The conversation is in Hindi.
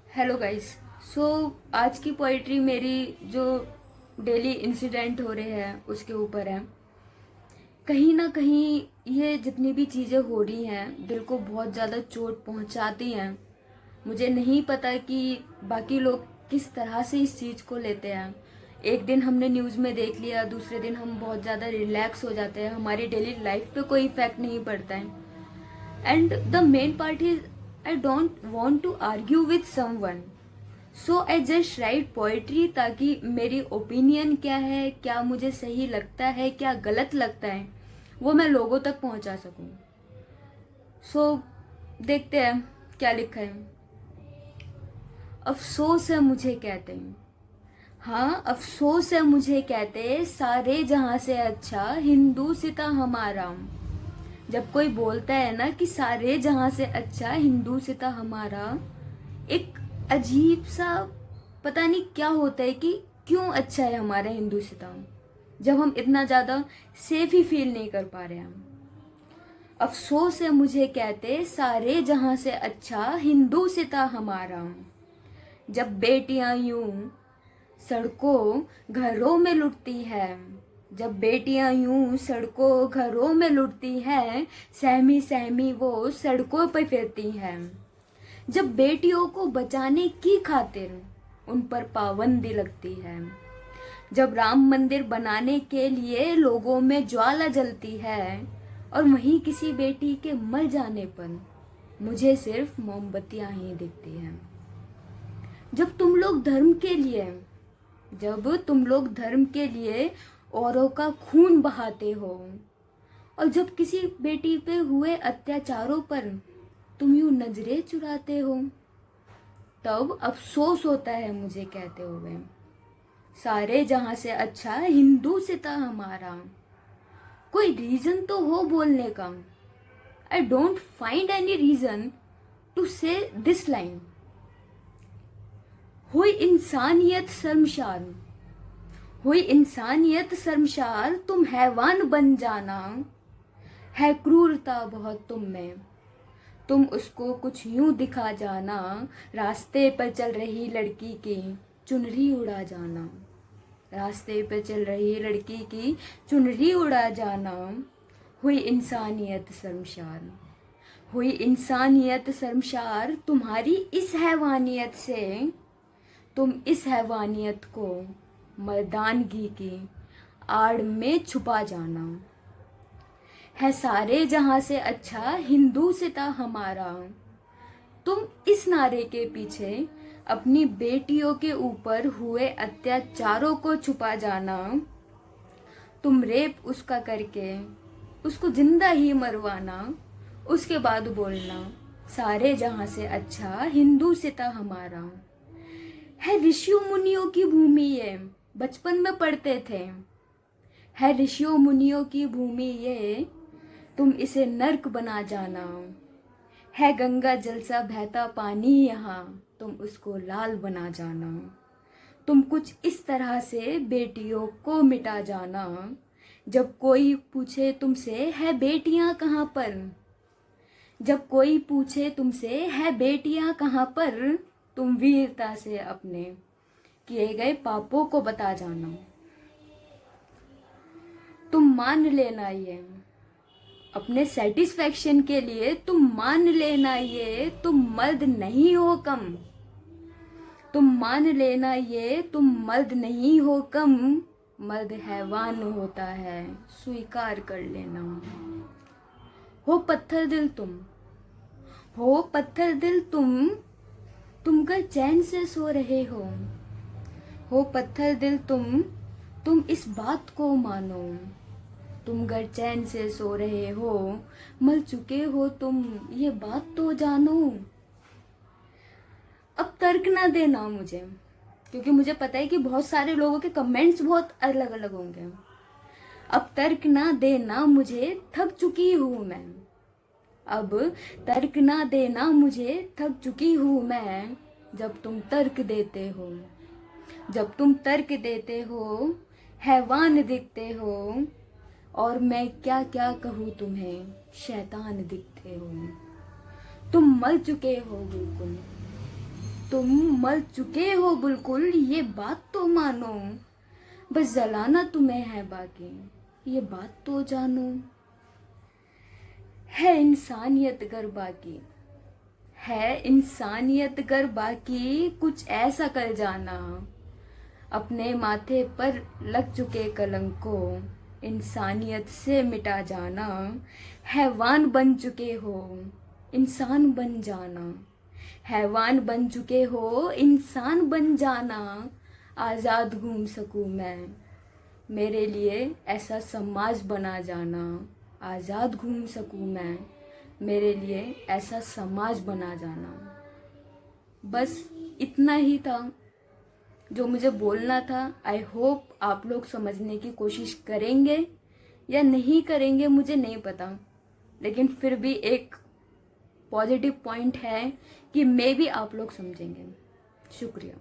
Hello guys. सो आज की पोइट्री मेरी जो डेली इंसिडेंट हो रहे हैं उसके ऊपर है। कहीं ना कहीं ये जितनी भी चीज़ें हो रही हैं दिल को बहुत ज़्यादा चोट पहुंचाती हैं। मुझे नहीं पता कि बाकी लोग किस तरह से इस चीज़ को लेते हैं। एक दिन हमने न्यूज़ में देख लिया, दूसरे दिन हम बहुत ज़्यादा रिलैक्स हो जाते हैं, हमारी डेली लाइफ पे कोई इफेक्ट नहीं पड़ता है। And the main part is I don't want to argue with someone, so I just write poetry ताकि मेरी ओपिनियन क्या है, क्या मुझे सही लगता है, क्या गलत लगता है, वो मैं लोगों तक पहुंचा सकूं। सो देखते हैं क्या लिखा है। अफसोस है मुझे कहते हैं, हाँ अफसोस है मुझे कहते, सारे जहां से अच्छा हिंदू सिता हमारा। जब कोई बोलता है ना कि सारे जहां से अच्छा हिंदू सिता हमारा, एक अजीब सा पता नहीं क्या होता है कि क्यों अच्छा है हमारा हिंदू सितम, जब हम इतना ज़्यादा सेफ ही फील नहीं कर पा रहे हैं। अफसोस है मुझे कहते, सारे जहां से अच्छा हिंदू सिता हमारा। जब बेटियां यूं सड़कों घरों में लुटती है, जब बेटियां यूं सड़कों घरों में लुटती हैं, सहमी सहमी वो सड़कों पर फिरती हैं। जब बेटियों को बचाने की खातिर उन पर पाबंदी लगती है, जब राम मंदिर बनाने के लिए लोगों में ज्वाला जलती है, और वहीं किसी बेटी के मर जाने पर मुझे सिर्फ मोमबत्तियां ही दिखती हैं। जब तुम लोग धर्म के लिए जब तुम लोग धर्म के लिए औरों का खून बहाते हो, और जब किसी बेटी पे हुए अत्याचारों पर तुम यूं नजरें चुराते हो, तब अफसोस होता है मुझे कहते हुए, सारे जहां से अच्छा हिंदू सिता हमारा। कोई रीजन तो हो बोलने का। I don't find any reason to say this line. हुई इंसानियत शर्मशार, हुई इंसानियत शर्मशार, तुम हैवान बन जाना। है क्रूरता बहुत तुम में, तुम उसको कुछ यूं दिखा जाना। रास्ते पर चल रही लड़की की चुनरी उड़ा जाना, रास्ते पर चल रही लड़की की चुनरी उड़ा जाना। हुई इंसानियत शर्मशार, हुई इंसानियत शर्मशार, तुम्हारी इस हैवानियत से, तुम इस हैवानियत को मर्दानगी की आड़ में छुपा जाना। है सारे जहां से अच्छा हिंदू सिता हमारा। तुम इस नारे के पीछे अपनी बेटियों के ऊपर हुए अत्याचारों को छुपा जाना। तुम रेप उसका करके उसको जिंदा ही मरवाना, उसके बाद बोलना सारे जहां से अच्छा हिंदू सिता हमारा। है ऋषियों मुनियों की भूमि ये, बचपन में पढ़ते थे। है ऋषियों मुनियों की भूमि ये, तुम इसे नर्क बना जाना। है गंगा जल सा बहता पानी यहाँ, तुम उसको लाल बना जाना। तुम कुछ इस तरह से बेटियों को मिटा जाना। जब कोई पूछे तुमसे है बेटियां कहाँ पर, जब कोई पूछे तुमसे है बेटियां कहाँ पर, तुम वीरता से अपने किए गए पापों को बता जाना। तुम मान लेना ये अपने सेटिस्फेक्शन के लिए, तुम मान लेना ये तुम मर्द नहीं हो कम। तुम मान लेना ये तुम मर्द नहीं हो कम, मर्द हैवान होता है स्वीकार कर लेना। हो पत्थर दिल तुम, हो पत्थर दिल तुम कर चैन से सो रहे हो पत्थर दिल तुम इस बात को मानो। तुम घर चैन से सो रहे हो, मर चुके हो तुम, ये बात तो जानो। अब तर्क ना देना मुझे, क्योंकि मुझे पता है कि बहुत सारे लोगों के कमेंट्स बहुत अलग अलग होंगे। अब तर्क ना देना मुझे, थक चुकी हूं मैं। अब तर्क ना देना मुझे, थक चुकी हूं मैं। जब तुम तर्क देते हो, जब तुम तर्क देते हो, हैवान दिखते हो, और मैं क्या क्या कहूँ तुम्हें, शैतान दिखते हो। तुम मर चुके हो बिल्कुल, तुम मर चुके हो बिल्कुल, ये बात तो मानो। बस जलाना तुम्हें है बाकी, ये बात तो जानो। है इंसानियत गर बाकी, है इंसानियत गर बाकी, कुछ ऐसा कर जाना। अपने माथे पर लग चुके कलंक को इंसानियत से मिटा जाना। हैवान बन चुके हो, इंसान बन जाना। हैवान बन चुके हो, इंसान बन जाना। आज़ाद घूम सकूं मैं, मेरे लिए ऐसा समाज बना जाना। आज़ाद घूम सकूं मैं, मेरे लिए ऐसा समाज बना जाना। बस इतना ही था जो मुझे बोलना था। आई होप आप लोग समझने की कोशिश करेंगे या नहीं करेंगे मुझे नहीं पता, लेकिन फिर भी एक पॉजिटिव पॉइंट है कि मे भी आप लोग समझेंगे। शुक्रिया।